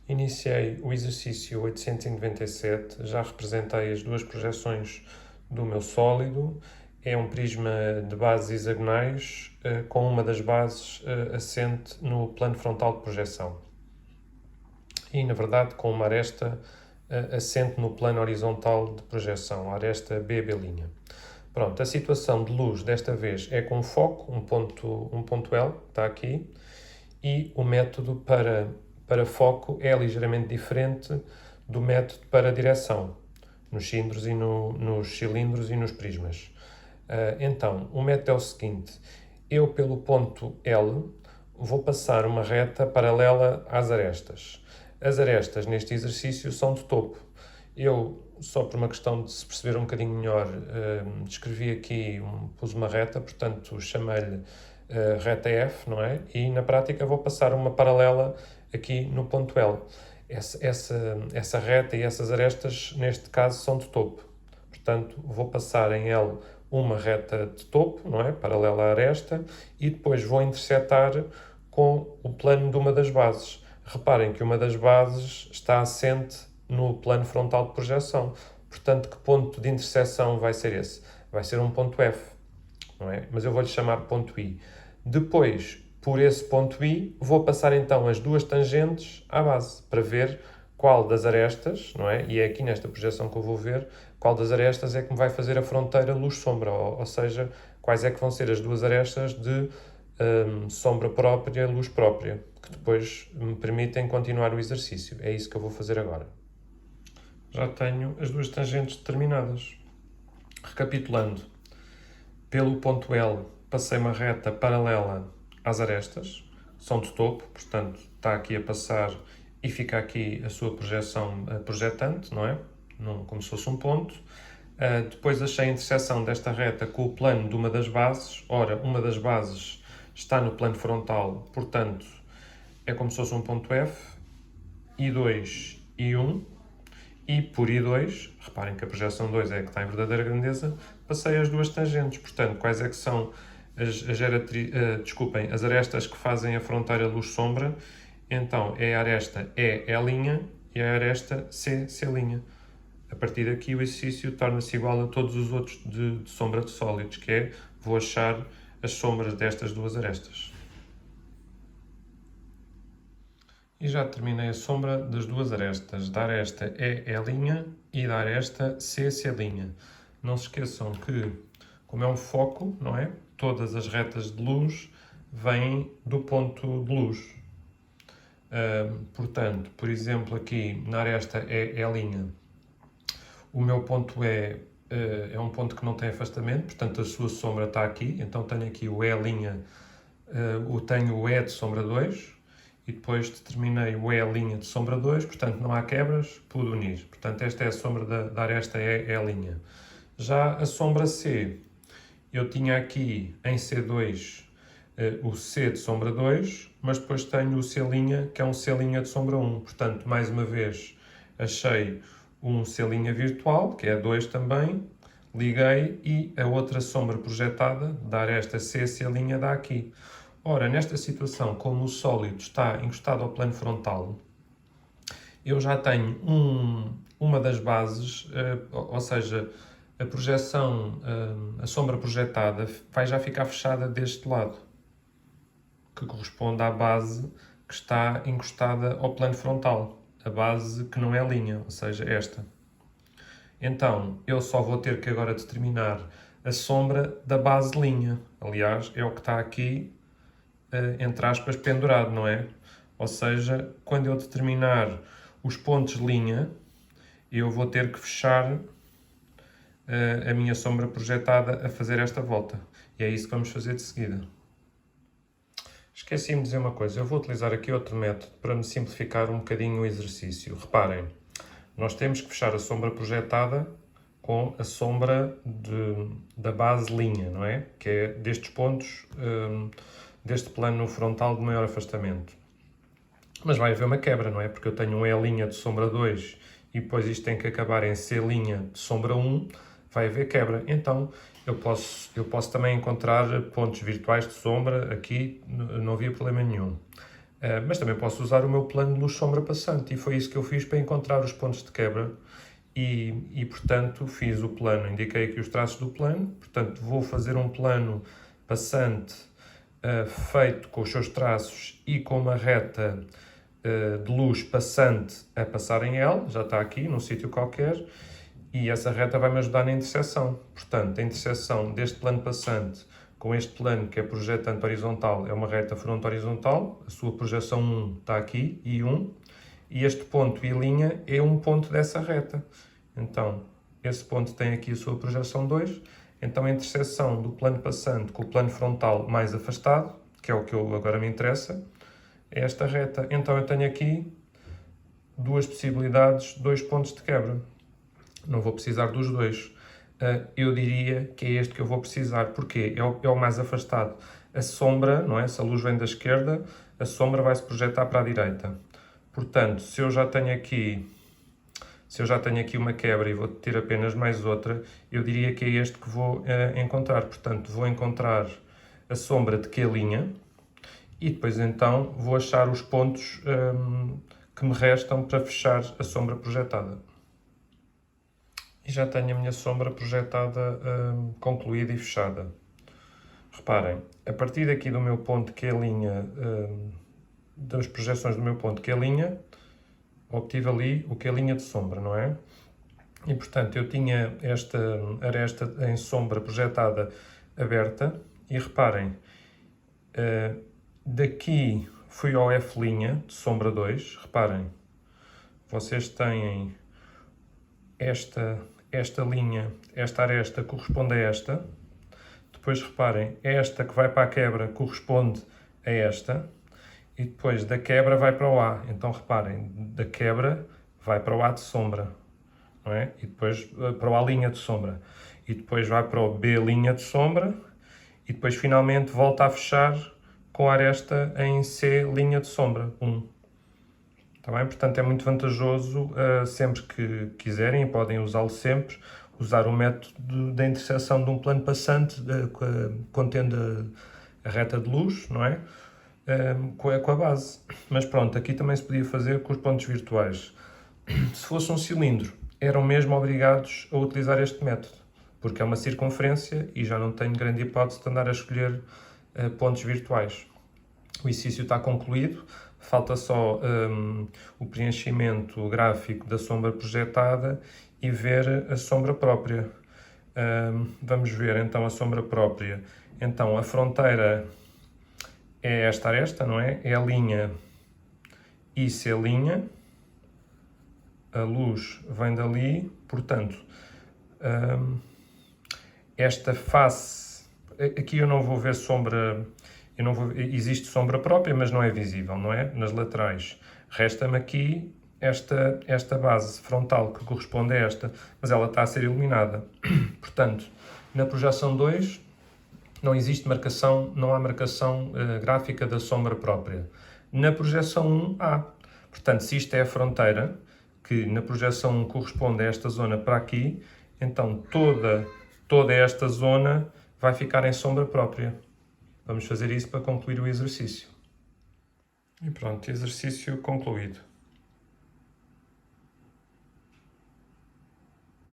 Iniciei o exercício 897, já representei as duas projeções do meu sólido. É um prisma de bases hexagonais com uma das bases assente no plano frontal de projeção. E, na verdade, com uma aresta assente no plano horizontal de projeção, a aresta BB'. Pronto, a situação de luz desta vez é com foco, um ponto L, está aqui, e o método para foco é ligeiramente diferente do método para direção, nos cilindros e nos prismas. Então, o método é o seguinte: eu pelo ponto L vou passar uma reta paralela às arestas. As arestas neste exercício são de topo. Eu, só por uma questão de se perceber um bocadinho melhor, descrevi aqui, pus uma reta, portanto chamei-lhe reta F, não é? E na prática vou passar uma paralela aqui no ponto L. Essa reta e essas arestas, neste caso, são de topo. Portanto, vou passar em L uma reta de topo, não é? Paralela à aresta, e depois vou intersetar com o plano de uma das bases. Reparem que uma das bases está assente no plano frontal de projeção. Portanto, que ponto de interseção vai ser esse? Vai ser um ponto F, não é? Mas eu vou-lhe chamar ponto I. Depois, por esse ponto I, vou passar então as duas tangentes à base, para ver qual das arestas, não é? E é aqui nesta projeção que eu vou ver qual das arestas é que me vai fazer a fronteira luz-sombra, ou seja, quais é que vão ser as duas arestas de sombra própria, luz própria, que depois me permitem continuar o exercício. É isso que eu vou fazer agora. Já tenho as duas tangentes determinadas. Recapitulando, pelo ponto L passei uma reta paralela às arestas, são de topo, portanto está aqui a passar e fica aqui a sua projeção projetante, não é? Como se fosse um ponto. Depois achei a interseção desta reta com o plano de uma das bases. Ora, uma das bases está no plano frontal, portanto é como se fosse um ponto F, I2 e 1, e por I2, reparem que a projeção 2 é a que está em verdadeira grandeza, passei as duas tangentes. Portanto, quais é que são as arestas que fazem a fronteira luz-sombra? Então, é a aresta E', e a aresta C'. A partir daqui o exercício torna-se igual a todos os outros de sombra de sólidos, que é, vou achar as sombras destas duas arestas. E já terminei a sombra das duas arestas, da aresta E' e da aresta C'. Não se esqueçam que, como é um foco, não é? Todas as retas de luz vêm do ponto de luz. Portanto, por exemplo, aqui na aresta E', o meu ponto é um ponto que não tem afastamento, portanto a sua sombra está aqui, então tenho aqui o E', tenho o E de sombra 2, e depois determinei o E' de sombra 2, portanto não há quebras, pude unir. Portanto, esta é a sombra da aresta E'. Já a sombra C, eu tinha aqui em C2 o C de sombra 2, mas depois tenho o C', que é um C' de sombra 1. Portanto, mais uma vez, achei um C' virtual, que é 2 também, liguei e a outra sombra projetada, dar esta C' dá aqui. Ora, nesta situação, como o sólido está encostado ao plano frontal, eu já tenho uma das bases, ou seja, a projeção, a sombra projetada vai já ficar fechada deste lado, que corresponde à base que está encostada ao plano frontal, a base que não é linha, ou seja, esta. Então, eu só vou ter que agora determinar a sombra da base linha. Aliás, é o que está aqui, entre aspas, pendurado, não é? Ou seja, quando eu determinar os pontos de linha, eu vou ter que fechar a minha sombra projetada a fazer esta volta. E é isso que vamos fazer de seguida. Esqueci-me de dizer uma coisa, eu vou utilizar aqui outro método para me simplificar um bocadinho o exercício. Reparem, nós temos que fechar a sombra projetada com a sombra da base linha, não é? Que é destes pontos, deste plano frontal de maior afastamento. Mas vai haver uma quebra, não é? Porque eu tenho um E' de sombra 2 e depois isto tem que acabar em C' de sombra 1, vai haver quebra. Então, eu posso também encontrar pontos virtuais de sombra, aqui não havia problema nenhum. Mas também posso usar o meu plano de luz-sombra passante, e foi isso que eu fiz para encontrar os pontos de quebra. Portanto, fiz o plano, indiquei aqui os traços do plano, portanto, vou fazer um plano passante feito com os seus traços e com uma reta de luz passante a passar em L, já está aqui, num sítio qualquer, e essa reta vai-me ajudar na interseção. Portanto, a interseção deste plano passante com este plano que é projetante horizontal é uma reta fronto horizontal, a sua projeção 1 está aqui, I1, e este ponto I' é um ponto dessa reta. Então, esse ponto tem aqui a sua projeção 2, então a interseção do plano passante com o plano frontal mais afastado, que é o que agora me interessa, é esta reta. Então eu tenho aqui duas possibilidades, dois pontos de quebra. Não vou precisar dos dois. Eu diria que é este que eu vou precisar. Porquê? É o mais afastado. A sombra, não é? Se a luz vem da esquerda, a sombra vai se projetar para a direita. Portanto, se eu já tenho aqui uma quebra e vou ter apenas mais outra, eu diria que é este que vou encontrar. Portanto, vou encontrar a sombra de Q' e depois então vou achar os pontos que me restam para fechar a sombra projetada. E já tenho a minha sombra projetada concluída e fechada. Reparem, a partir daqui do meu ponto Q', das projeções do meu ponto Q', obtive ali o Q' de sombra, não é? E portanto eu tinha esta aresta em sombra projetada aberta e reparem, daqui fui ao F' de sombra 2, reparem, vocês têm esta linha, esta aresta corresponde a esta, depois reparem, esta que vai para a quebra corresponde a esta, e depois da quebra vai para o A. Então reparem, da quebra vai para o A de sombra, não é? E depois para o A' de sombra. E depois vai para o B' de sombra. E depois finalmente volta a fechar com a aresta em C' de sombra, 1. Está bem? Portanto é muito vantajoso, sempre que quiserem, e podem usá-lo sempre, usar o método da interseção de um plano passante contendo a reta de luz, não é? Com a base. Mas pronto, aqui também se podia fazer com os pontos virtuais. Se fosse um cilindro, eram mesmo obrigados a utilizar este método, porque é uma circunferência e já não tenho grande hipótese de andar a escolher pontos virtuais. O exercício está concluído, falta só o preenchimento gráfico da sombra projetada e ver a sombra própria. Vamos ver então a sombra própria. Então a fronteira é esta aresta, não é? É a linha IC', a luz vem dali, portanto, esta face, aqui eu não vou ver sombra, existe sombra própria, mas não é visível, não é? Nas laterais. Resta-me aqui esta base frontal que corresponde a esta, mas ela está a ser iluminada. Portanto, na projeção 2, não existe marcação, não há marcação gráfica da sombra própria. Na projeção 1 há. Portanto, se isto é a fronteira, que na projeção 1 corresponde a esta zona para aqui, então toda esta zona vai ficar em sombra própria. Vamos fazer isso para concluir o exercício. E pronto, exercício concluído.